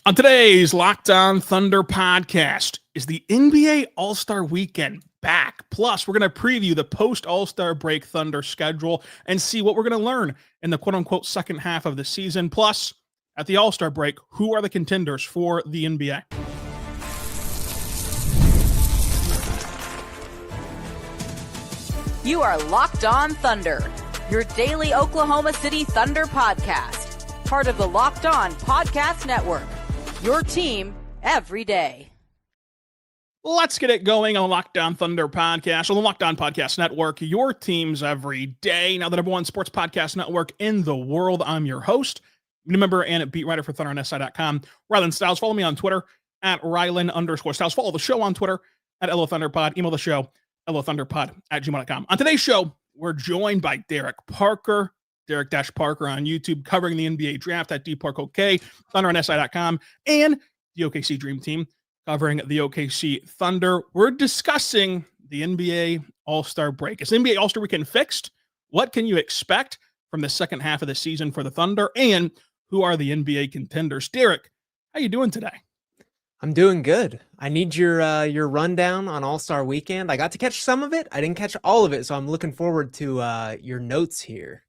On today's Locked On Thunder podcast, is the NBA All-Star Weekend back? Plus, we're going to preview the post-All-Star break Thunder schedule and see what we're going to learn in the quote-unquote second half of the season. Plus, at the All-Star break, who are the contenders for the NBA? You are Locked On Thunder, your daily Oklahoma City Thunder podcast, part of the Locked On Podcast Network. Your team every day. Let's get it going on the Locked On Thunder podcast, on the Locked On Podcast Network, your teams every day. Now, the number one sports podcast network in the world. I'm your host, member and beat writer for ThunderOnSI.com, Rylan Stiles. Follow me on Twitter at Rylan_Stiles. Follow the show on Twitter at LOThunderPod. Email the show, LOThunderPod@gmail.com. On today's show, we're joined by Derek Parker. Derek-Parker on YouTube, covering the NBA draft at DParkOK, ThunderOnSI.com, and the OKC Dream Team, covering the OKC Thunder. We're discussing the NBA All-Star break. Is the NBA All-Star Weekend fixed? What can you expect from the second half of the season for the Thunder? And who are the NBA contenders? Derek, how you doing today? I'm doing good. I need your rundown on All-Star Weekend. I got to catch some of it. I didn't catch all of it, so I'm looking forward to your notes here.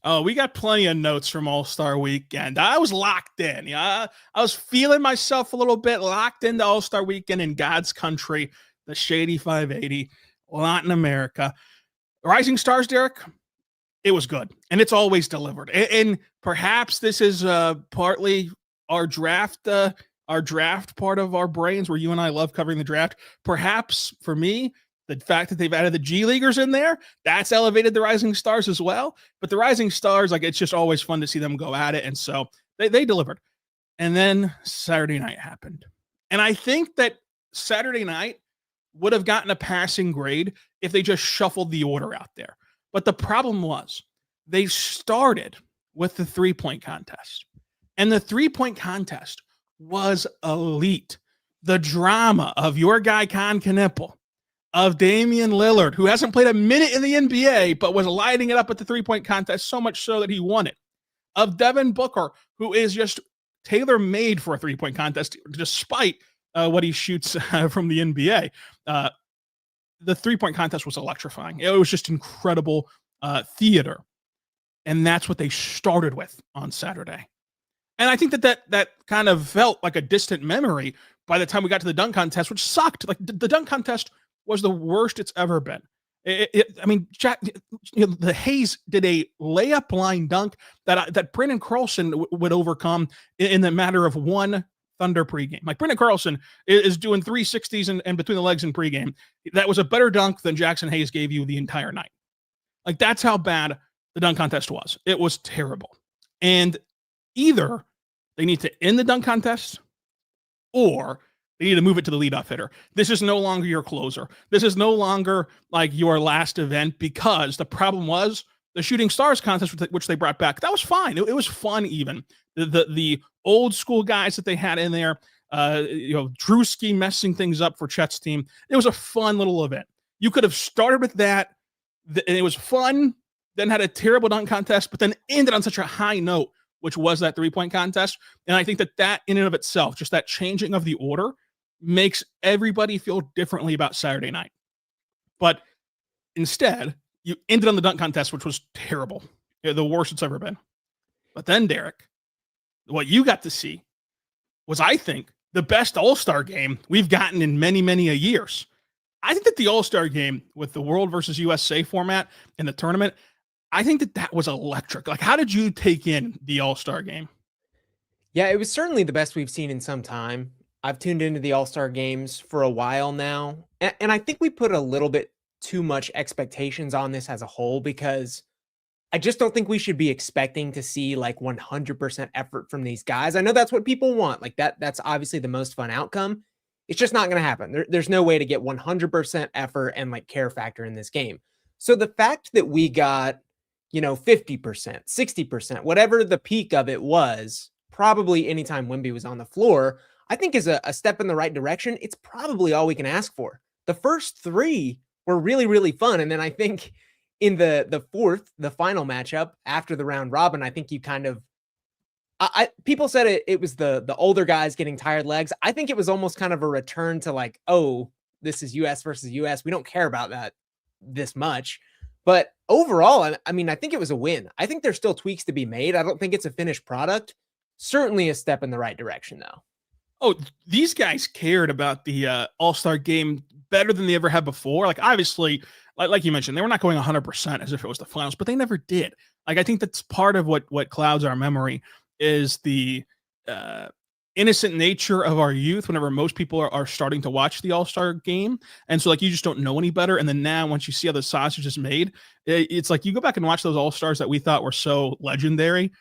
Oh, we got plenty of notes from All-Star Weekend. I was locked in. I was feeling myself a little bit, locked into All-Star Weekend in God's country, the Shady 580, Latin America. Rising Stars, Derek, it was good, and it's always delivered. And perhaps this is partly our draft part of our brains, where you and I love covering the draft. Perhaps for me, the fact that they've added the G Leaguers in there, that's elevated the Rising Stars as well. But the Rising Stars, it's just always fun to see them go at it. And so they delivered. And then Saturday night happened. And I think that Saturday night would have gotten a passing grade if they just shuffled the order out there. But the problem was they started with the three-point contest. And the three-point contest was elite. The drama of your guy, Con Knippel, of Damian Lillard, who hasn't played a minute in the NBA, but was lighting it up at the three-point contest, so much so that he won it. Of Devin Booker, who is just tailor-made for a three-point contest, despite what he shoots from the NBA. The three-point contest was electrifying. It was just incredible theater. And that's what they started with on Saturday. And I think that kind of felt like a distant memory by the time we got to the dunk contest, which sucked. Like the dunk contest was the worst it's ever been. The Hayes did a layup line dunk that Brandon Carlson would overcome in the matter of one Thunder pregame. Like, Brandon Carlson is doing 360s and between the legs in pregame. That was a better dunk than Jackson Hayes gave you the entire night. Like, that's how bad the dunk contest was. It was terrible. And either they need to end the dunk contest, or they need to move it to the leadoff hitter. This is no longer your closer. This is no longer like your last event, because the problem was the Shooting Stars contest, which they brought back. That was fine. It was fun even. The old school guys that they had in there, Drewski messing things up for Chet's team. It was a fun little event. You could have started with that, and it was fun, then had a terrible dunk contest, but then ended on such a high note, which was that three-point contest. And I think that in and of itself, just that changing of the order, makes everybody feel differently about Saturday night. But instead, you ended on the dunk contest, which was terrible. The worst it's ever been. But then, Derek, what you got to see was, I think, the best All-Star game we've gotten in many, many a years. I think that the All-Star game with the World versus USA format in the tournament, I think that was electric. Like, how did you take in the All-Star game? Yeah, it was certainly the best we've seen in some time. I've tuned into the All-Star games for a while now, and I think we put a little bit too much expectations on this as a whole, because I just don't think we should be expecting to see like 100% effort from these guys. I know that's what people want. Like that's obviously the most fun outcome. It's just not going to happen. There's no way to get 100% effort and like care factor in this game. So the fact that we got, 50%, 60%, whatever the peak of it was, probably anytime Wemby was on the floor, I think is a step in the right direction. It's probably all we can ask for. The first three were really, really fun. And then I think in the fourth, the final matchup after the round robin, I think you kind of People said it was the older guys getting tired legs. I think it was almost kind of a return to like, oh, this is US versus US. We don't care about that this much. But overall, I mean, I think it was a win. I think there's still tweaks to be made. I don't think it's a finished product. Certainly a step in the right direction, though. Oh, these guys cared about the All-Star game better than they ever had before. Like, obviously, like you mentioned, they were not going 100% as if it was the finals, but they never did. Like, I think that's part of what clouds our memory is the innocent nature of our youth whenever most people are starting to watch the All-Star game. And so, like, you just don't know any better. And then now, once you see how the sausage is made, it's like you go back and watch those All-Stars that we thought were so legendary.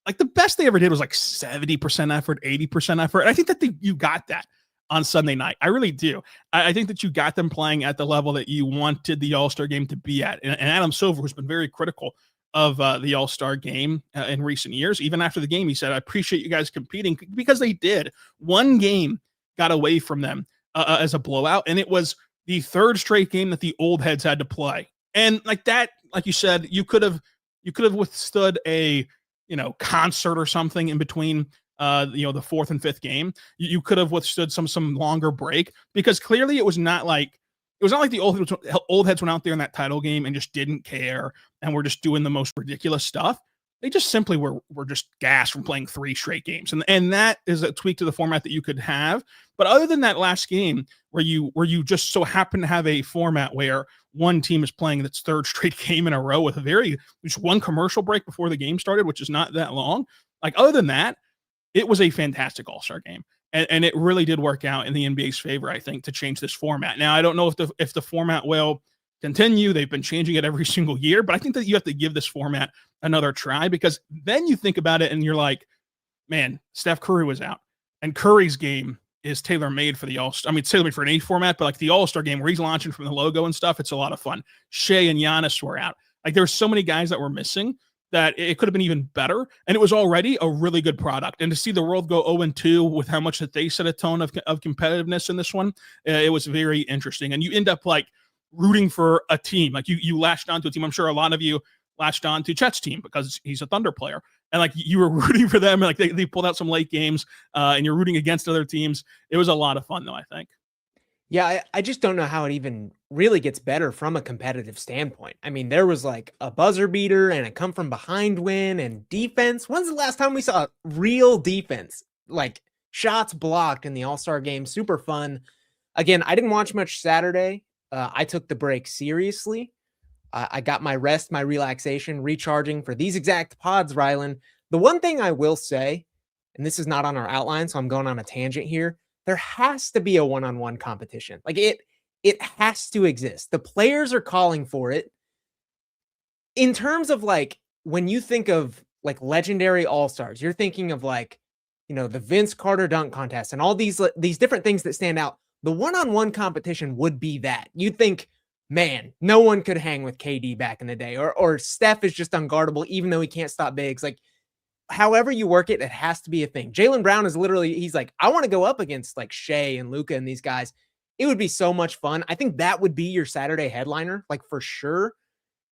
Like, the best they ever did was like 70% effort, 80% effort. And I think that you got that on Sunday night. I really do. I think that you got them playing at the level that you wanted the All-Star game to be at. And Adam Silver, who's been very critical of the All-Star game in recent years, even after the game, he said, I appreciate you guys competing, because they did. One game got away from them as a blowout, and it was the third straight game that the old heads had to play. And like that, like you said, you could have withstood a concert or something in between the fourth and fifth game. You could have withstood some longer break, because clearly it was not like the old heads went out there in that title game and just didn't care and were just doing the most ridiculous stuff. They just simply were just gassed from playing 3 straight games. And that is a tweak to the format that you could have. But other than that last game where you just so happen to have a format where one team is playing its third straight game in a row with just one commercial break before the game started, which is not that long. Like, other than that, it was a fantastic All-Star game. And it really did work out in the NBA's favor, I think, to change this format. Now, I don't know if the format will continue. They've been changing it every single year, but I think that you have to give this format another try, because then you think about it and you're like, man, Steph Curry was out, and Curry's game is tailor-made for the All-Star. I mean, it's tailor-made for any format, but like the All-Star game where he's launching from the logo and stuff, it's a lot of fun. Shea and Giannis were out. Like, there were so many guys that were missing that it could have been even better. And it was already a really good product. And to see the world go 0-2 with how much that they set a tone of competitiveness in this one, it was very interesting. And you end up like rooting for a team. Like you latched onto a team. I'm sure a lot of you latched on to Chet's team because he's a Thunder player. And like you were rooting for them. And like they pulled out some late games and you're rooting against other teams. It was a lot of fun though, I think. Yeah, I just don't know how it even really gets better from a competitive standpoint. I mean, there was like a buzzer beater and a come from behind win and defense. When's the last time we saw real defense? Like shots blocked in the All-Star game. Super fun. Again, I didn't watch much Saturday. I took the break seriously. I got my rest, my relaxation, recharging for these exact pods, Rylan. The one thing I will say, and this is not on our outline, so I'm going on a tangent here, there has to be a one-on-one competition. Like it has to exist. The players are calling for it. In terms of like, when you think of like legendary all-stars, you're thinking of like, the Vince Carter dunk contest and all these different things that stand out. The one-on-one competition would be that. You'd think, man, no one could hang with KD back in the day, or Steph is just unguardable, even though he can't stop bigs. Like, however you work it, it has to be a thing. Jaylen Brown is literally, he's like, I want to go up against like Shea and Luka and these guys. It would be so much fun. I think that would be your Saturday headliner, like for sure.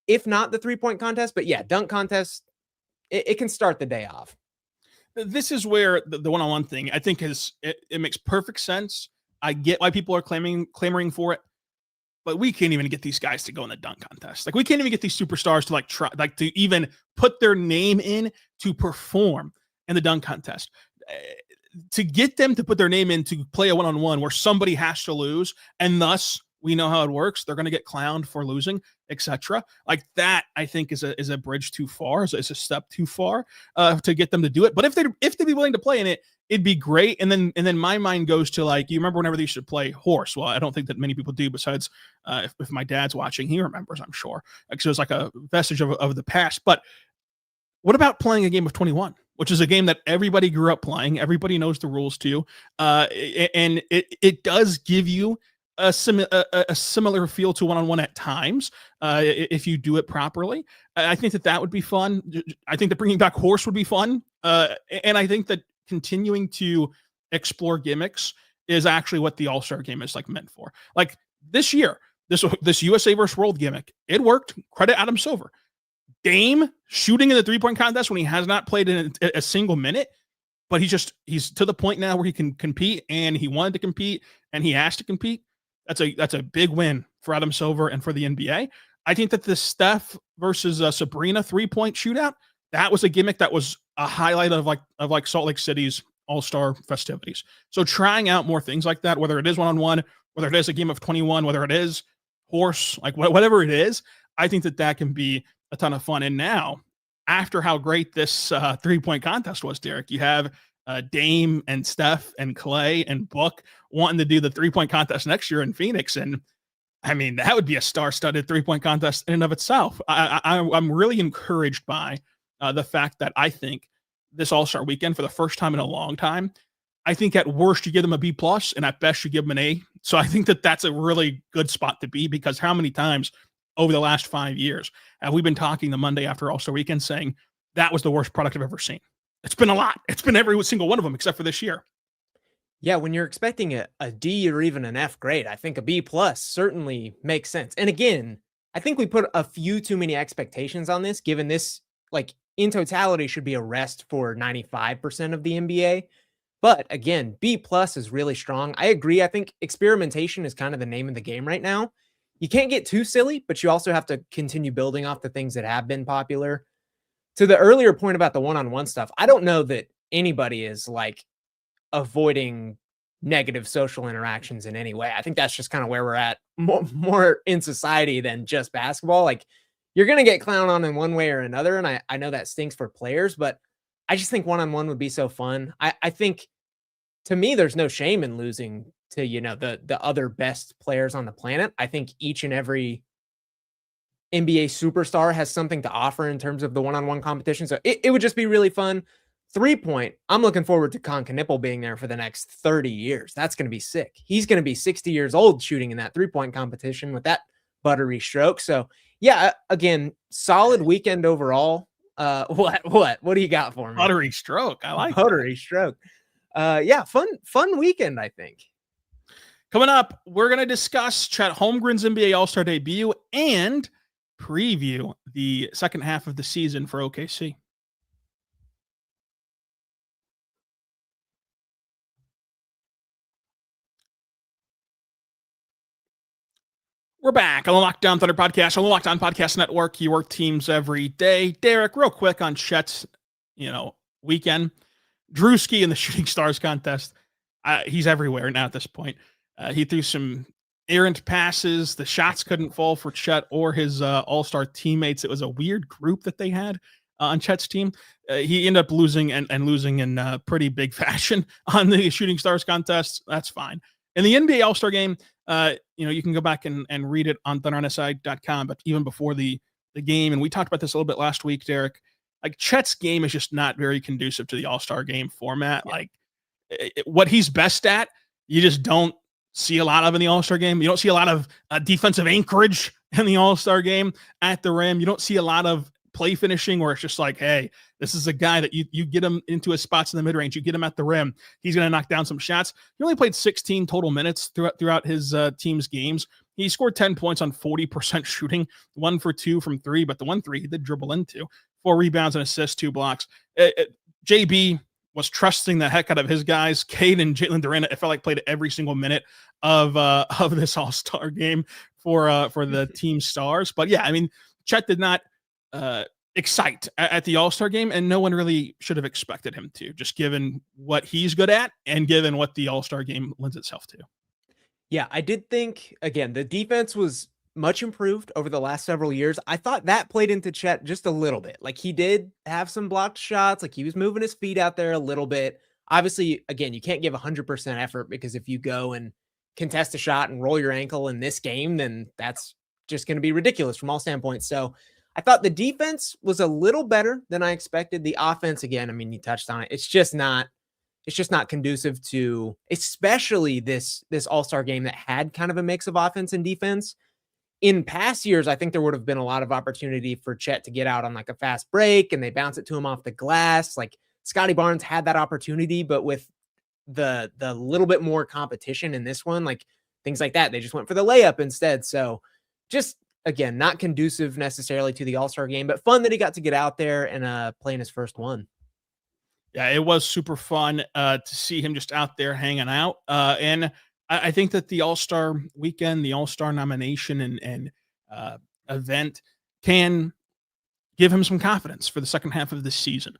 If not the 3-point contest, but yeah, dunk contest, it can start the day off. This is where the one-on-one thing, I think it makes perfect sense. I get why people are clamoring for it, but we can't even get these guys to go in the dunk contest. Like, we can't even get these superstars to to even put their name in to perform in the dunk contest. To get them to put their name in to play a one-on-one where somebody has to lose, and thus we know how it works. They're going to get clowned for losing, etc. Like that, I think is a bridge too far. Is a step too far to get them to do it. But if they'd be willing to play in it, it'd be great. And then my mind goes to like, you remember whenever they used to play horse? Well, I don't think that many people do. Besides, if my dad's watching, he remembers, I'm sure. Like, so it's like a vestige of the past. But what about playing a game of 21? Which is a game that everybody grew up playing. Everybody knows the rules to. And it does give you a similar feel to one-on-one at times if you do it properly. I think that would be fun. I think that bringing back horse would be fun. And I think that continuing to explore gimmicks is actually what the All-Star game is like meant for. Like this year, this USA versus World gimmick, it worked. Credit Adam Silver. Dame shooting in the 3-point contest when he has not played in a single minute, but he's to the point now where he can compete, and he wanted to compete and he has to compete. That's a big win for Adam Silver and for the NBA. I think that the Steph versus Sabrina 3-point shootout, that was a gimmick that was a highlight of like Salt Lake City's All-Star festivities. So trying out more things like that, whether it is one-on-one, whether it is a game of 21, whether it is horse, like whatever it is, I think that can be a ton of fun. And now, after how great this 3-point contest was, Derek, you have Dame and Steph and Clay and Book wanting to do the 3-point contest next year in Phoenix. And I mean, that would be a star-studded 3-point contest in and of itself. I'm really encouraged by the fact that I think this All-Star weekend, for the first time in a long time, I think at worst you give them a B+, and at best you give them an A. So I think that that's a really good spot to be, because how many times over the last 5 years have we been talking the Monday after All-Star weekend saying that was the worst product I've ever seen? It's been a lot. It's been every single one of them except for this year. Yeah, when you're expecting a D or even an F grade, I think a B+ certainly makes sense. And again, I think we put a few too many expectations on this, given this, like, in totality should be a rest for 95% of the NBA. But again, B+ is really strong. I agree. I think experimentation is kind of the name of the game right now. You can't get too silly, but you also have to continue building off the things that have been popular. To the earlier point about the one-on-one stuff, I don't know that anybody is like avoiding negative social interactions in any way. I think that's just kind of where we're at more in society than just basketball. Like, you're going to get clowned on in one way or another. And I know that stinks for players, but I just think one-on-one would be so fun. I think, to me, there's no shame in losing to, the other best players on the planet. I think each and every NBA superstar has something to offer in terms of the one-on-one competition. So it would just be really fun. 3-point, I'm looking forward to Con Knipple being there for the next 30 years. That's going to be sick. He's going to be 60 years old shooting in that 3-point competition with that buttery stroke. So yeah, again, solid weekend overall. What do you got for me? Buttery stroke. I like buttery stroke. Yeah, fun weekend, I think. Coming up, we're going to discuss Chet Holmgren's NBA All-Star debut and preview the second half of the season for OKC. We're back on the Locked On Thunder podcast, on the Locked On Podcast Network, your teams every day. Derek, real quick on Chet's, weekend. Drewski in the Shooting Stars contest. He's everywhere now at this point. He threw some errant passes. The shots couldn't fall for Chet or his all-star teammates. It was a weird group that they had on Chet's team. He ended up losing and losing in pretty big fashion on the Shooting Stars contest. That's fine. In the NBA All-Star game, you can go back and read it on thundersi.com, but even before the game, and we talked about this a little bit last week, Derek, like Chet's game is just not very conducive to the All-Star game format. Yeah. Like what he's best at, you just don't see a lot of in the All-Star game. You don't see a lot of defensive anchorage in the All-Star game at the rim. You don't see a lot of play finishing where it's just like, hey, this is a guy that you get him into his spots in the mid-range, you get him at the rim, he's going to knock down some shots. He only played 16 total minutes throughout his team's games. He scored 10 points on 40% shooting, 1 for 2 from 3, but the 1 3 he did dribble into, 4 rebounds and assists, 2 blocks. JB was trusting the heck out of his guys. Cade and Jalen Duren, it felt like, played every single minute of this All-Star game for the team stars. But yeah, I mean, Chet did not excite at the All-Star game, and no one really should have expected him to, just given what he's good at and given what the All-Star game lends itself to. Yeah, I did think, again, the defense was much improved over the last several years. I thought that played into Chet just a little bit. Like, he did have some blocked shots, like he was moving his feet out there a little bit. Obviously, again, you can't give 100% effort, because if you go and contest a shot and roll your ankle in this game, then that's just going to be ridiculous from all standpoints. So I thought the defense was a little better than I expected. The offense, again, I mean, you touched on it. It's just not conducive to, especially this All-Star game that had kind of a mix of offense and defense. In past years, I think there would have been a lot of opportunity for Chet to get out on like a fast break and they bounce it to him off the glass. Like Scotty Barnes had that opportunity, but with the little bit more competition in this one, like things like that, they just went for the layup instead. So just again, not conducive necessarily to the All-Star game, but fun that he got to get out there and play in his first one. Yeah, it was super fun to see him just out there hanging out. And I think that the All-Star weekend, the All-Star nomination and event can give him some confidence for the second half of the season.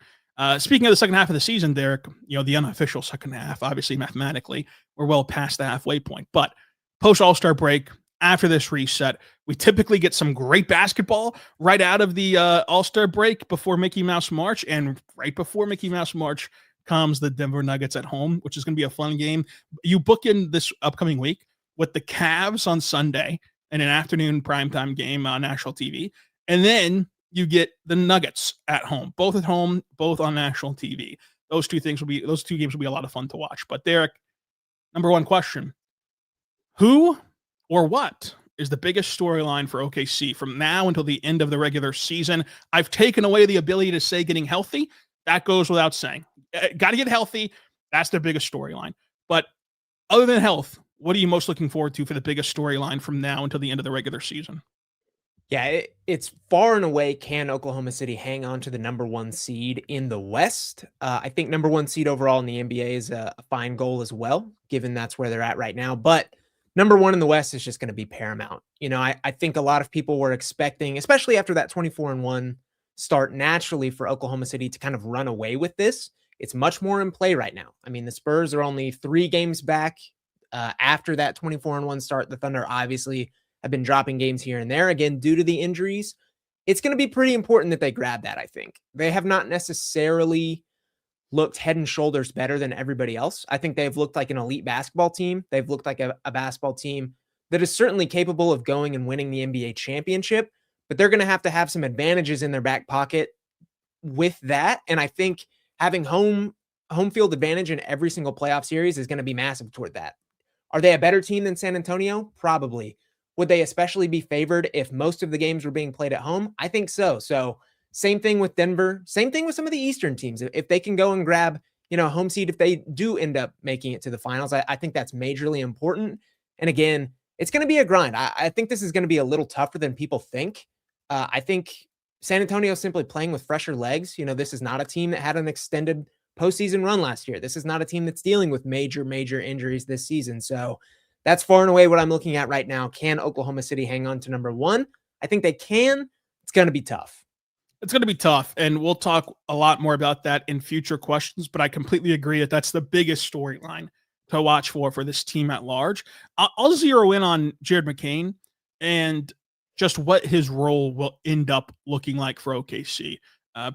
Speaking of the second half of the season, Derek, the unofficial second half, obviously mathematically, we're well past the halfway point. But post All-Star break, after this reset, we typically get some great basketball right out of the All-Star break before Mickey Mouse March. And right before Mickey Mouse March comes the Denver Nuggets at home, which is going to be a fun game. You book in this upcoming week with the Cavs on Sunday in an afternoon primetime game on national TV. And then you get the Nuggets at home, both on national TV. Those two games will be a lot of fun to watch. But Derek, number one question, who or what is the biggest storyline for OKC from now until the end of the regular season? I've taken away the ability to say getting healthy. That goes without saying. Got to get healthy. That's their biggest storyline. But other than health, what are you most looking forward to for the biggest storyline from now until the end of the regular season? Yeah, it's far and away, can Oklahoma City hang on to the number one seed in the West? I think number one seed overall in the NBA is a fine goal as well, given that's where they're at right now. But number one in the West is just going to be paramount. I think a lot of people were expecting, especially after that 24-1 start naturally for Oklahoma City, to kind of run away with this. It's much more in play right now. I mean, the Spurs are only 3 games back after that 24-1 start. The Thunder obviously have been dropping games here and there, again, due to the injuries. It's going to be pretty important that they grab that, I think. They have not necessarily looked head and shoulders better than everybody else. I think they've looked like an elite basketball team. They've looked like a basketball team that is certainly capable of going and winning the NBA championship, but they're going to have some advantages in their back pocket with that. And I think having home field advantage in every single playoff series is going to be massive toward that. Are they a better team than San Antonio? Probably. Would they especially be favored if most of the games were being played at home? I think so. So same thing with Denver. Same thing with some of the Eastern teams. If they can go and grab, a home seed, if they do end up making it to the finals, I think that's majorly important. And again, it's going to be a grind. I think this is going to be a little tougher than people think. I think San Antonio is simply playing with fresher legs. This is not a team that had an extended postseason run last year. This is not a team that's dealing with major injuries this season. So that's far and away what I'm looking at right now. Can Oklahoma City hang on to number one? I think they can. It's going to be tough. It's going to be tough, and we'll talk a lot more about that in future questions, but I completely agree that that's the biggest storyline to watch for this team at large. I'll zero in on Jared McCain and just what his role will end up looking like for OKC.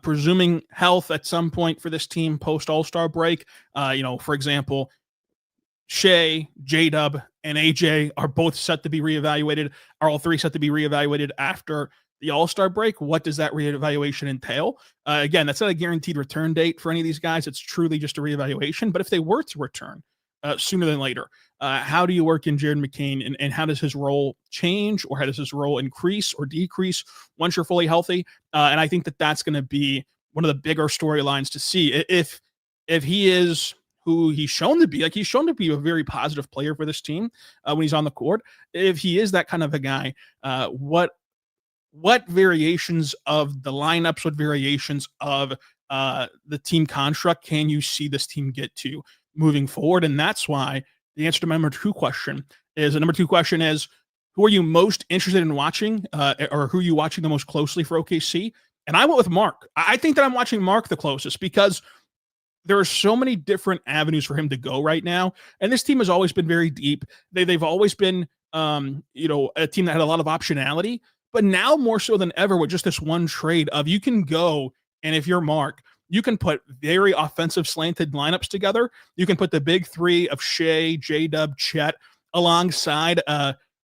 Presuming health at some point for this team post All-Star break, for example, Shea, J-Dub, and AJ are both set to be reevaluated. Are all three set to be reevaluated after the All-Star break? What does that reevaluation entail? Again, that's not a guaranteed return date for any of these guys. It's truly just a reevaluation. But if they were to return sooner than later, how do you work in Jared McCain, and how does his role change, or how does his role increase or decrease once you're fully healthy? And I think that that's going to be one of the bigger storylines to see. If he is who he's shown to be, like he's shown to be a very positive player for this team when he's on the court. If he is that kind of a guy, what variations of the lineups, what variations of the team construct can you see this team get to moving forward? And that's why the answer to my number two question is, who are you most interested in watching, or who are you watching the most closely for OKC? And I went with Mark. I think that I'm watching Mark the closest because there are so many different avenues for him to go right now. And this team has always been very deep. They've always been, a team that had a lot of optionality, but now more so than ever with just this one trade of you can go, and if you're Mark, you can put very offensive slanted lineups together. You can put the big three of Shea, J-Dub, Chet alongside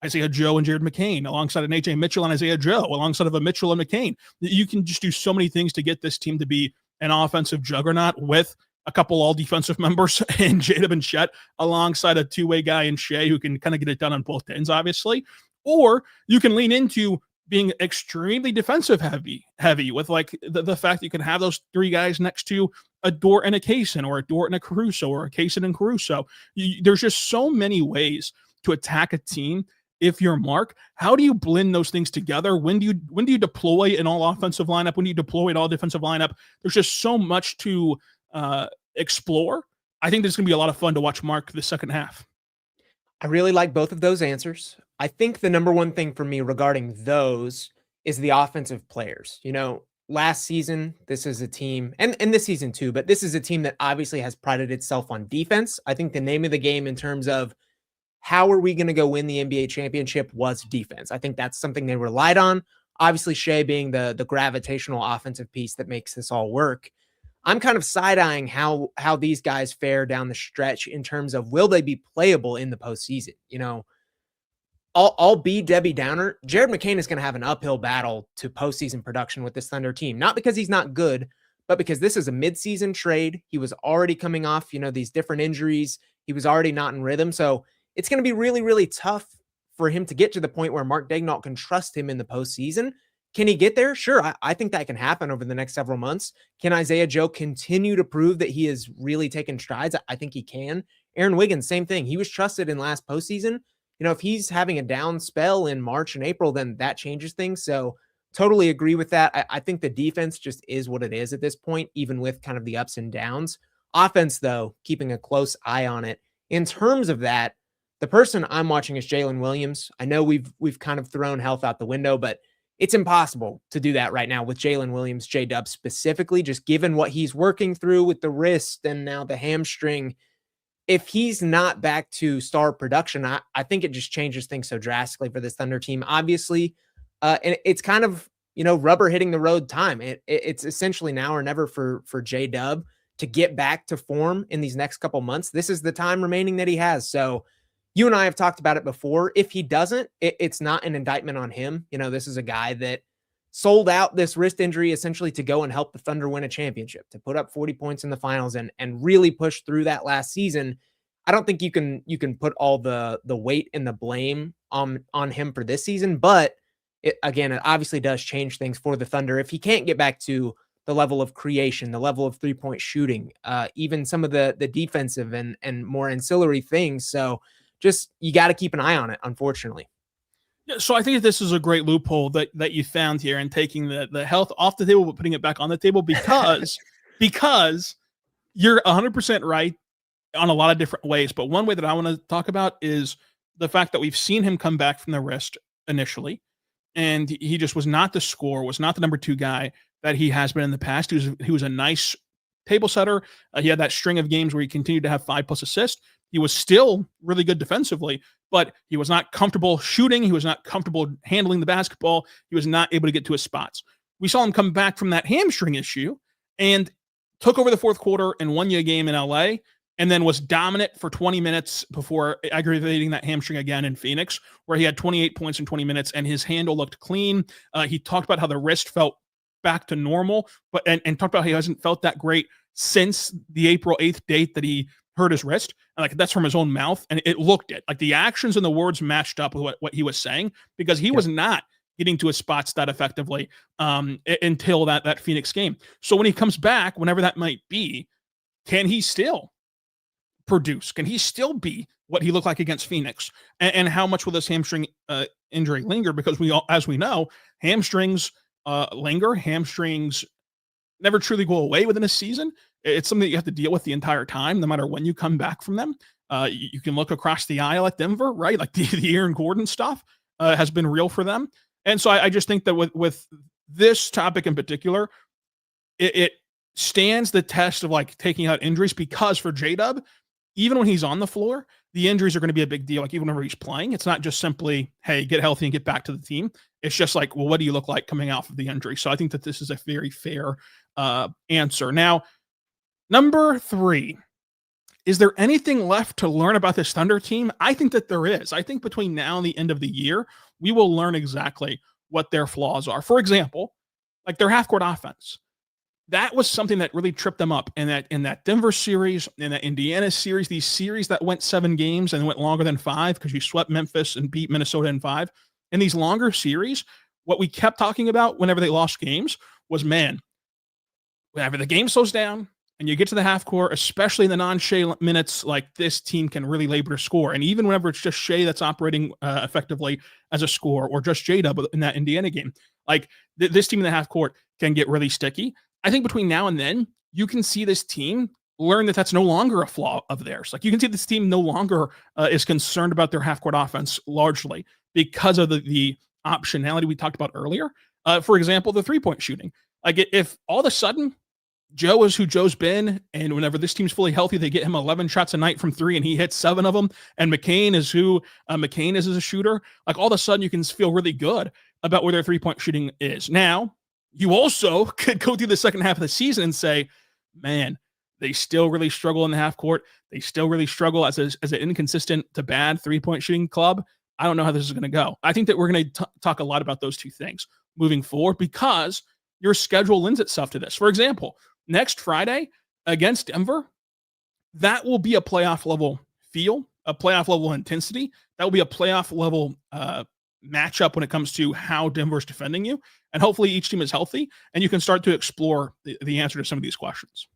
Isaiah Joe and Jared McCain, alongside an AJ Mitchell and Isaiah Joe, alongside of a Mitchell and McCain. You can just do so many things to get this team to be an offensive juggernaut with a couple all defensive members in J-Dub and Chet alongside a two-way guy in Shea who can kind of get it done on both ends, obviously. Or you can lean into being extremely defensive heavy with like the fact that you can have those three guys next to a Dort and a Kaysen, or a Dort and a Caruso, or a Kaysen and Caruso. There's just so many ways to attack a team. if you're Mark? How do you blend those things together? When do you deploy an all offensive lineup? When do you deploy an all defensive lineup? There's just so much to explore. I think there's going to be a lot of fun to watch Mark the second half. I really like both of those answers. I think the number one thing for me regarding those is the offensive players. Last season, this is a team, and this season too, but this is a team that obviously has prided itself on defense. I think the name of the game in terms of how are we going to go win the NBA championship was defense. I think that's something they relied on. Obviously, Shea being the gravitational offensive piece that makes this all work. I'm kind of side-eyeing how these guys fare down the stretch in terms of will they be playable in the postseason. I'll be Debbie Downer. Jared McCain is going to have an uphill battle to postseason production with this Thunder team, not because he's not good, but because this is a midseason trade. He was already coming off, these different injuries. He was already not in rhythm. So it's going to be really, really tough for him to get to the point where Mark Daigneault can trust him in the postseason. Can he get there? Sure. I think that can happen over the next several months. Can Isaiah Joe continue to prove that he has really taken strides? I think he can. Aaron Wiggins, same thing. He was trusted in last postseason. If he's having a down spell in March and April, then that changes things. So totally agree with that. I think the defense just is what it is at this point, even with kind of the ups and downs. Offense, though, keeping a close eye on it. In terms of that, the person I'm watching is Jalen Williams. I know we've kind of thrown health out the window, but it's impossible to do that right now with Jalen Williams, J-Dub specifically, just given what he's working through with the wrist and now the hamstring. If he's not back to star production, I think it just changes things so drastically for this Thunder team, obviously. And it's kind of, rubber hitting the road time. It's essentially now or never for J-Dub to get back to form in these next couple months. This is the time remaining that he has. So you and I have talked about it before. If he doesn't, it's not an indictment on him. This is a guy that sold out this wrist injury essentially to go and help the Thunder win a championship, to put up 40 points in the finals and really push through that last season. I don't think you can put all the weight and the blame on him for this season, but it obviously does change things for the Thunder. If he can't get back to the level of creation, the level of 3-point shooting, even some of the defensive and more ancillary things. So just, you got to keep an eye on it, unfortunately. Yeah, so I think this is a great loophole that you found here, and taking the health off the table but putting it back on the table because you're 100% right on a lot of different ways. But one way that I want to talk about is the fact that we've seen him come back from the wrist initially, and he just was not the scorer, was not the number 2 guy that he has been in the past. He was a nice table setter. He had that string of games where he continued to have 5+ assists. He was still really good defensively, but he was not comfortable shooting. He was not comfortable handling the basketball. He was not able to get to his spots. We saw him come back from that hamstring issue and took over the fourth quarter and won you a game in LA, and then was dominant for 20 minutes before aggravating that hamstring again in Phoenix, where he had 28 points in 20 minutes and his handle looked clean. He talked about how the wrist felt back to normal, but and talked about how he hasn't felt that great since the April 8th date that he hurt his wrist. And that's from his own mouth. And it looked it. Like the actions and the words matched up with what he was saying, because he was not getting to his spots that effectively until that Phoenix game. So when he comes back, whenever that might be, can he still produce? Can he still be what he looked like against Phoenix? And how much will this hamstring injury linger? Because as we know, hamstrings linger. Hamstrings never truly go away within a season. It's something that you have to deal with the entire time, no matter when you come back from them. You can look across the aisle at Denver, right? Like the Aaron Gordon stuff has been real for them. And so I just think that with this topic in particular, it stands the test of taking out injuries, because for J-Dub, even when he's on the floor, the injuries are going to be a big deal. Even whenever he's playing, it's not just simply, hey, get healthy and get back to the team. It's just well, what do you look like coming off of the injury? So I think that this is a very fair answer. Now, number 3, is there anything left to learn about this Thunder team? I think that there is. I think between now and the end of the year, we will learn exactly what their flaws are. For example, their half-court offense. That was something that really tripped them up in that Denver series, in that Indiana series, these series that went 7 games and went longer than 5 because you swept Memphis and beat Minnesota in 5. In these longer series, what we kept talking about whenever they lost games was, man, whenever the game slows down and you get to the half court, especially in the non-Shea minutes, like this team can really labor to score. And even whenever it's just Shea that's operating effectively as a scorer, or just J-Dub in that Indiana game, like this team in the half court can get really sticky. I think between now and then, you can see this team learn that that's no longer a flaw of theirs. Like you can see this team no longer is concerned about their half court offense largely because of the optionality we talked about earlier. For example, the 3-point shooting. Like if all of a sudden Joe is who Joe's been, and whenever this team's fully healthy, they get him 11 shots a night from 3 and he hits 7 of them, and McCain is who McCain is as a shooter, like all of a sudden you can feel really good about where their 3-point shooting is. Now, you also could go through the second half of the season and say, man, they still really struggle in the half court. They still really struggle as an inconsistent to bad 3-point shooting club. I don't know how this is going to go. I think that we're going to talk a lot about those two things moving forward because your schedule lends itself to this. For example, next Friday against Denver, that will be a playoff level feel, a playoff level intensity. That will be a playoff level matchup when it comes to how Denver's defending you. And hopefully each team is healthy and you can start to explore the answer to some of these questions.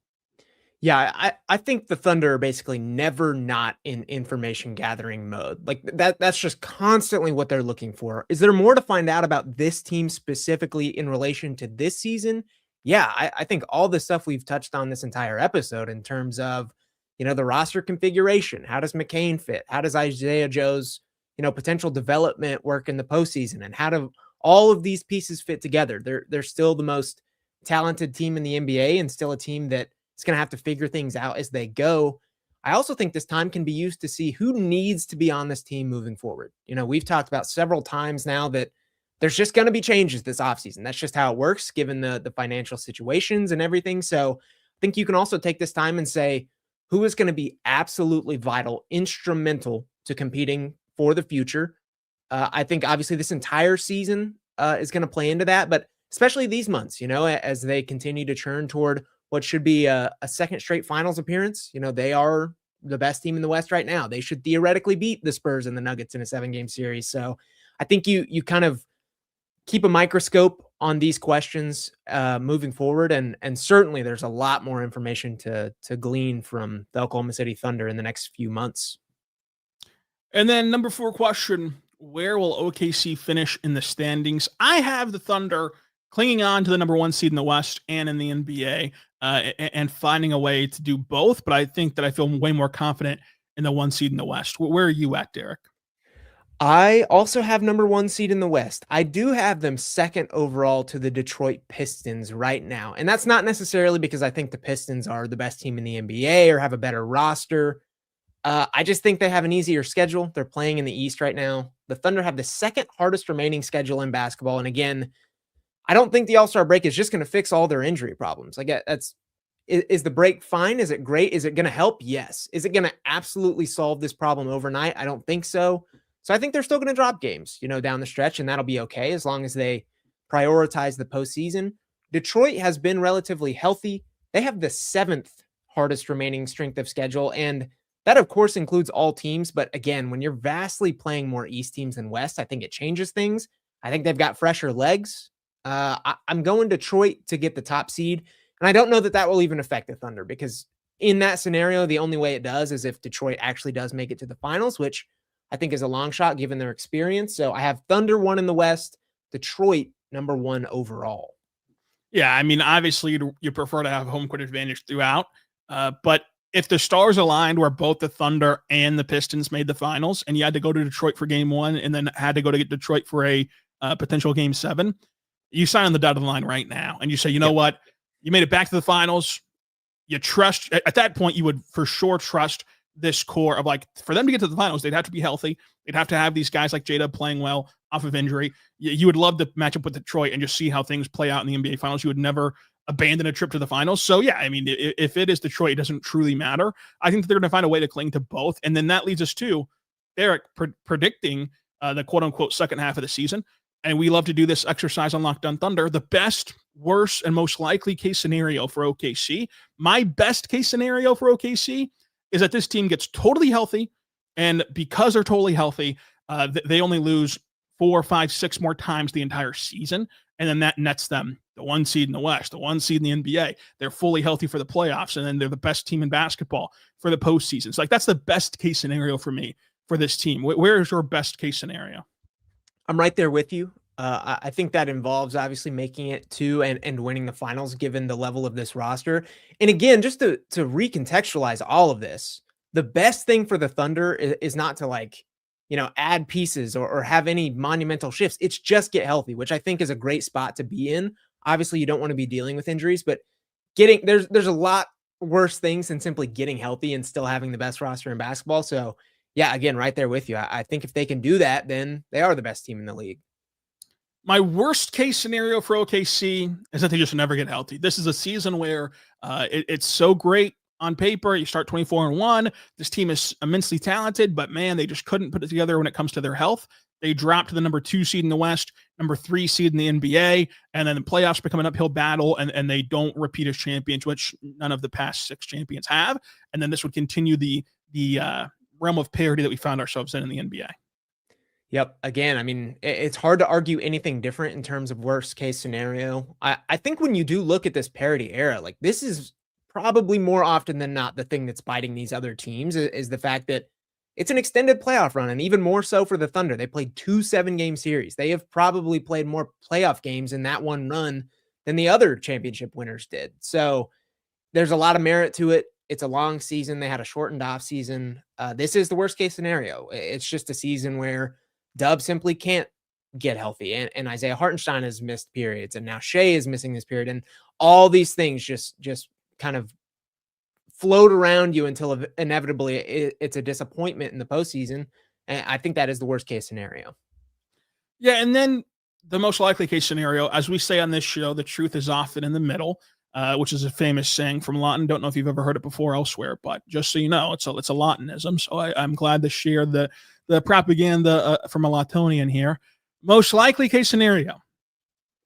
Yeah, I think the Thunder are basically never not in information gathering mode. Like that's just constantly what they're looking for. Is there more to find out about this team specifically in relation to this season? Yeah, I think all the stuff we've touched on this entire episode in terms of, the roster configuration. How does McCain fit? How does Isaiah Joe's, potential development work in the postseason? And how do all of these pieces fit together? They're still the most talented team in the NBA and still a team that is going to have to figure things out as they go. I also think this time can be used to see who needs to be on this team moving forward. We've talked about several times now that there's just going to be changes this offseason. That's just how it works, given the financial situations and everything. So I think you can also take this time and say, who is going to be absolutely vital, instrumental to competing for the future? I think obviously this entire season is going to play into that, but especially these months, as they continue to churn toward what should be a second straight finals appearance. They are the best team in the West right now. They should theoretically beat the Spurs and the Nuggets in a 7-game series. So I think you kind of keep a microscope on these questions moving forward. And certainly there's a lot more information to glean from the Oklahoma City Thunder in the next few months. And then number 4 question, where will OKC finish in the standings? I have the Thunder clinging on to the number 1 seed in the West and in the NBA and finding a way to do both. But I think that I feel way more confident in the 1 seed in the West. Where are you at, Derek? I also have number 1 seed in the West. I do have them second overall to the Detroit Pistons right now. And that's not necessarily because I think the Pistons are the best team in the NBA or have a better roster. I just think they have an easier schedule. They're playing in the East right now. The Thunder have the second hardest remaining schedule in basketball. And again, I don't think the All-Star break is just going to fix all their injury problems. Like is the break fine? Is it great? Is it going to help? Yes. Is it going to absolutely solve this problem overnight? I don't think so. So I think they're still going to drop games, down the stretch, and that'll be okay as long as they prioritize the postseason. Detroit has been relatively healthy. They have the 7th hardest remaining strength of schedule, and that, of course, includes all teams. But again, when you're vastly playing more East teams than West, I think it changes things. I think they've got fresher legs. I'm going Detroit to get the top seed, and I don't know that will even affect the Thunder because in that scenario, the only way it does is if Detroit actually does make it to the finals, which I think is a long shot given their experience. So I have Thunder 1 in the West, Detroit number 1 overall. Yeah, I mean, obviously you prefer to have home court advantage throughout, but if the stars aligned where both the Thunder and the Pistons made the finals and you had to go to Detroit for game 1 and then had to go to get Detroit for a potential game 7, you sign on the dotted line right now and you say, you know what, you made it back to the finals. You trust at that point, you would for sure trust this core of like, for them to get to the finals, they'd have to be healthy. They'd have to have these guys like J-Dub playing well off of injury. You would love to match up with Detroit and just see how things play out in the NBA finals. You would never abandon a trip to the finals. So yeah, I mean, if it is Detroit, it doesn't truly matter. I think that they're going to find a way to cling to both. And then that leads us to Derek predicting the quote unquote second half of the season. And we love to do this exercise on Locked On Thunder. The best, worst, and most likely case scenario for OKC. My best case scenario for OKC is that this team gets totally healthy, and because they're totally healthy, they only lose 4, 5, 6 more times the entire season, and then that nets them the 1 seed in the West, the 1 seed in the NBA. They're fully healthy for the playoffs, and then they're the best team in basketball for the postseason. So like that's the best case scenario for me for this team. Where is your best case scenario? I'm right there with you. I think that involves obviously making it to and winning the finals, given the level of this roster. And again, just to recontextualize all of this, the best thing for the Thunder is not to add pieces or have any monumental shifts. It's just get healthy, which I think is a great spot to be in. Obviously, you don't want to be dealing with injuries, but there's a lot worse things than simply getting healthy and still having the best roster in basketball. So yeah, again, right there with you. I think if they can do that, then they are the best team in the league. My worst case scenario for OKC is that they just never get healthy. This is a season where it's so great on paper. You start 24-1. This team is immensely talented, but man, they just couldn't put it together when it comes to their health. They dropped to the number 2 seed in the West, number 3 seed in the NBA, and then the playoffs become an uphill battle, and they don't repeat as champions, which none of the past 6 champions have. And then this would continue the realm of parity that we found ourselves in the NBA. Yep. Again, I mean, it's hard to argue anything different in terms of worst case scenario. I think when you do look at this parity era, like this is probably more often than not the thing that's biting these other teams is the fact that it's an extended playoff run, and even more so for the Thunder. They played 2 7-game series. They have probably played more playoff games in that one run than the other championship winners did. So there's a lot of merit to it. It's a long season. They had a shortened off season. This is the worst case scenario. It's just a season where Dub simply can't get healthy. And Isaiah Hartenstein has missed periods. And now Shea is missing this period. And all these things just kind of float around you until inevitably it's a disappointment in the postseason. And I think that is the worst case scenario. Yeah. And then the most likely case scenario, as we say on this show, the truth is often in the middle, which is a famous saying from Lawton. Don't know if you've ever heard it before elsewhere, but just so you know, it's a Lawtonism. So I'm glad to share the propaganda from a Lawtonian here. Most likely case scenario,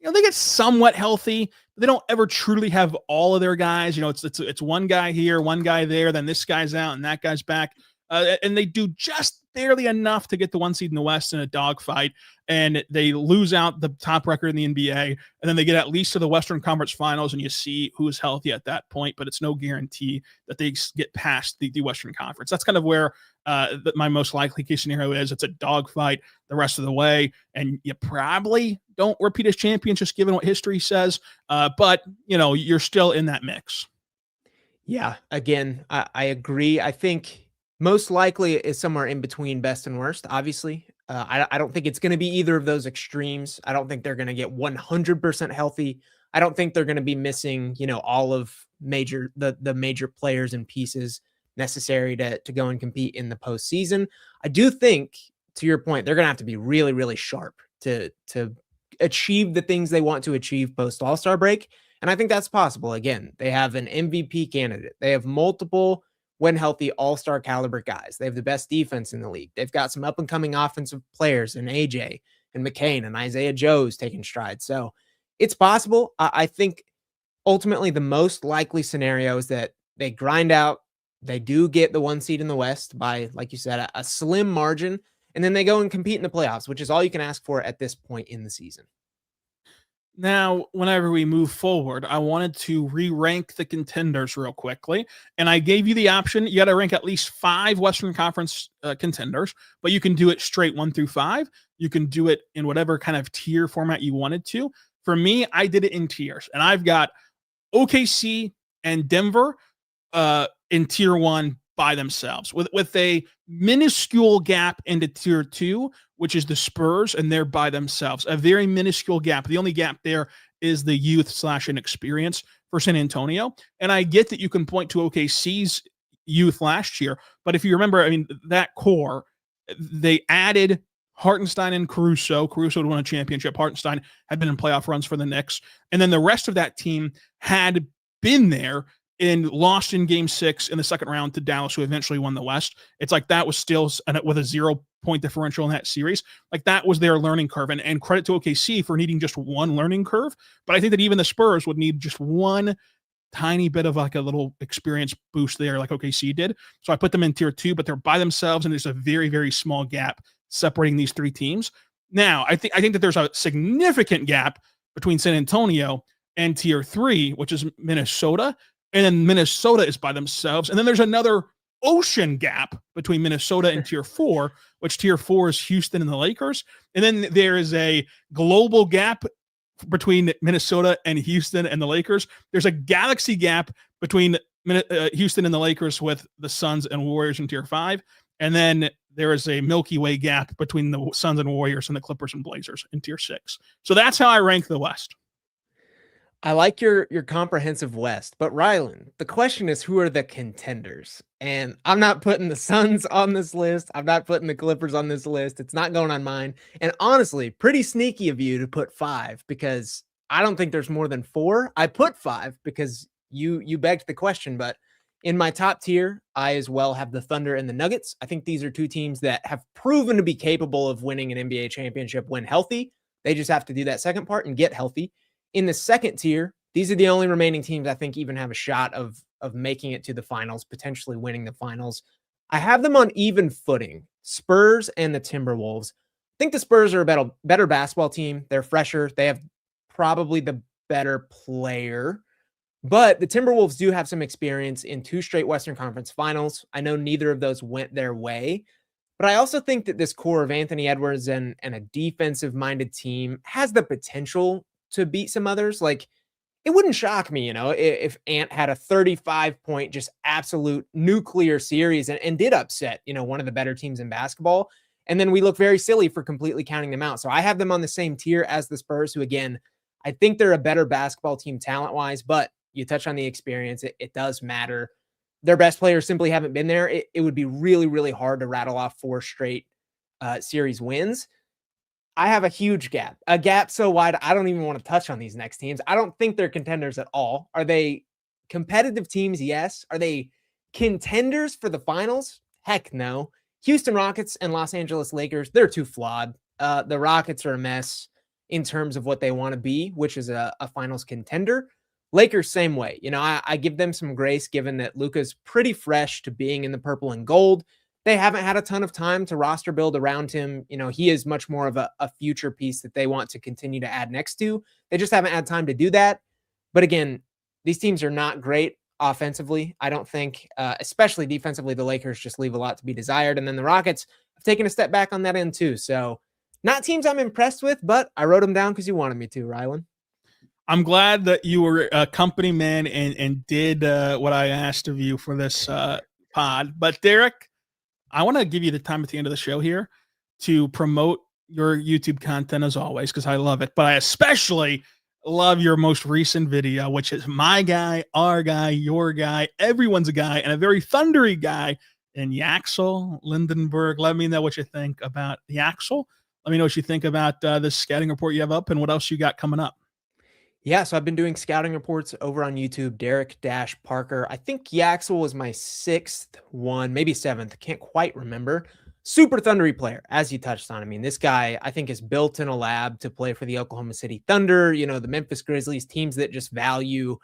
they get somewhat healthy, but they don't ever truly have all of their guys. It's one guy here, one guy there, then this guy's out and that guy's back. And they do just barely enough to get the 1 seed in the West in a dogfight, and they lose out the top record in the NBA, and then they get at least to the Western Conference Finals, and you see who is healthy at that point, but it's no guarantee that they get past the Western Conference. That's kind of where my most likely case scenario is. It's a dogfight the rest of the way, and you probably don't repeat as champions just given what history says, but you're still in that mix. Yeah, again, I agree. I think most likely is somewhere in between best and worst, obviously. I don't think it's going to be either of those extremes. I don't think they're going to get 100% healthy. I don't think they're going to be missing, all of the major players and pieces necessary to go and compete in the postseason. I do think, to your point, they're going to have to be really, really sharp to achieve the things they want to achieve post All-Star break. And I think that's possible. Again, they have an MVP candidate. They have multiple, when healthy, all-star caliber guys. They have the best defense in the league. They've got some up-and-coming offensive players in AJ and McCain and Isaiah Joe's taking strides. So it's possible. I think ultimately the most likely scenario is that they grind out. They do get the 1 seed in the West by, like you said, a slim margin, and then they go and compete in the playoffs, which is all you can ask for at this point in the season. Now, whenever we move forward, I wanted to re-rank the contenders real quickly, and I gave you the option. You got to rank at least 5 Western Conference contenders, but you can do it straight 1 through 5. You can do it in whatever kind of tier format you wanted to. For me, I did it in tiers, and I've got OKC and Denver in tier 1 by themselves, with a minuscule gap into tier 2, which is the Spurs, and they're by themselves. A very minuscule gap. The only gap there is the youth/inexperience for San Antonio. And I get that you can point to OKC's youth last year, but if you remember, that core, they added Hartenstein and Caruso. Caruso had won a championship. Hartenstein had been in playoff runs for the Knicks. And then the rest of that team had been there and lost in game 6 in the second round to Dallas, who eventually won the West. It's like that was still with a 0-point differential in that series. Like that was their learning curve. And credit to OKC for needing just one learning curve. But I think that even the Spurs would need just one tiny bit of like a little experience boost there like OKC did. So I put them in tier 2, but they're by themselves, and there's a very, very small gap separating these 3 teams. Now, I think that there's a significant gap between San Antonio and tier 3, which is Minnesota. And then Minnesota is by themselves. And then there's another ocean gap between Minnesota and tier 4, which tier 4 is Houston and the Lakers. And then there is a global gap between Minnesota and Houston and the Lakers. There's a galaxy gap between Houston and the Lakers with the Suns and Warriors in tier 5. And then there is a Milky Way gap between the Suns and Warriors and the Clippers and Blazers in tier 6. So that's how I rank the West. I like your comprehensive West, but Rylan, the question is, who are the contenders? And I'm not putting the Suns on this list. I'm not putting the Clippers on this list. It's not going on mine. And honestly, pretty sneaky of you to put 5, because I don't think there's more than 4. I put 5 because you begged the question, but in my top tier, I as well have the Thunder and the Nuggets. I think these are two teams that have proven to be capable of winning an NBA championship when healthy. They just have to do that second part and get healthy. In the second tier, these are the only remaining teams I think even have a shot of making it to the finals, potentially winning the finals. I have them on even footing, Spurs and the Timberwolves. I think the Spurs are a better basketball team. They're fresher. They have probably the better player. But the Timberwolves do have some experience in 2 straight Western Conference finals. I know neither of those went their way. But I also think that this core of Anthony Edwards and a defensive-minded team has the potential to beat some others. Like, it wouldn't shock me, if Ant had a 35-point, just absolute nuclear series and did upset, one of the better teams in basketball. And then we look very silly for completely counting them out. So I have them on the same tier as the Spurs, who, again, I think they're a better basketball team talent-wise, but you touch on the experience. It does matter. Their best players simply haven't been there. It would be really, really hard to rattle off 4 straight series wins. I have a huge gap, a gap so wide, I don't even want to touch on these next teams. I don't think they're contenders at all. Are they competitive teams? Yes. Are they contenders for the finals? Heck no. Houston Rockets and Los Angeles Lakers, they're too flawed. The Rockets are a mess in terms of what they want to be, which is a finals contender. Lakers, same way. I give them some grace given that Luka's pretty fresh to being in the purple and gold. They haven't had a ton of time to roster build around him. He is much more of a future piece that they want to continue to add next to. They just haven't had time to do that. But again, these teams are not great offensively. I don't think, especially defensively, the Lakers just leave a lot to be desired. And then the Rockets have taken a step back on that end too. So not teams I'm impressed with, but I wrote them down because you wanted me to, Rylan. I'm glad that you were a company man and did what I asked of you for this pod. But Derek, I want to give you the time at the end of the show here to promote your YouTube content as always, because I love it. But I especially love your most recent video, which is my guy, our guy, your guy, everyone's a guy, and a very thundery guy in Yaxel Lindenberg. Let me know what you think about Yaxel. Let me know what you think about this scouting report you have up and what else you got coming up. Yeah, so I've been doing scouting reports over on YouTube, Derek-Parker. I think Yaxel was my 6th one, maybe 7th. Can't quite remember. Super thundery player, as you touched on. I mean, this guy, I think, is built in a lab to play for the Oklahoma City Thunder, the Memphis Grizzlies, teams that just value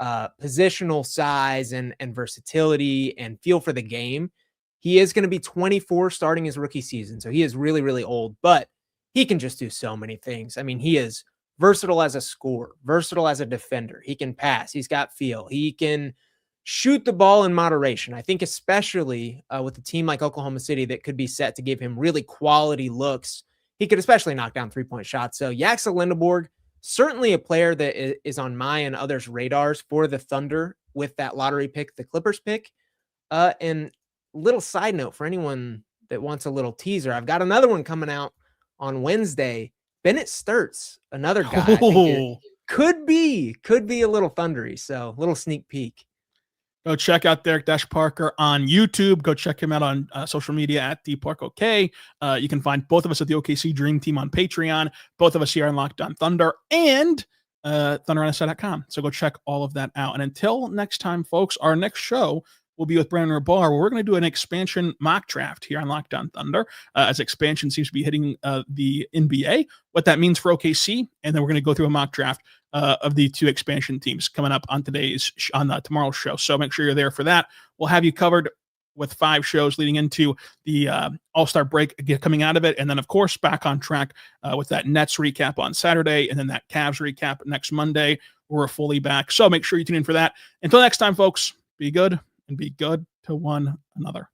positional size and versatility and feel for the game. He is going to be 24 starting his rookie season, so he is really, really old, but he can just do so many things. I mean, he is versatile as a scorer, versatile as a defender. He can pass. He's got feel. He can shoot the ball in moderation. I think especially with a team like Oklahoma City that could be set to give him really quality looks, he could especially knock down 3-point shots. So Yaxel Lindenberg, certainly a player that is on my and others' radars for the Thunder with that lottery pick, the Clippers pick. And little side note for anyone that wants a little teaser, I've got another one coming out on Wednesday. Bennett Sturts, another guy, I think could be a little thundery. So a little sneak peek. Go check out Derek-Parker on YouTube. Go check him out on social media at DParkOK. You can find both of us at the OKC Dream Team on Patreon. Both of us here on Locked On Thunder and ThunderNSI.com. So go check all of that out. And until next time, folks, our next show will be with Brandon Rabar, where we're going to do an expansion mock draft here on Locked On Thunder, as expansion seems to be hitting the NBA, what that means for OKC, and then we're going to go through a mock draft of the 2 expansion teams coming up on tomorrow's show. So make sure you're there for that. We'll have you covered with 5 shows leading into the All-Star break, coming out of it. And then, of course, back on track with that Nets recap on Saturday, and then that Cavs recap next Monday. We're fully back. So make sure you tune in for that. Until next time, folks, be good and be good to one another.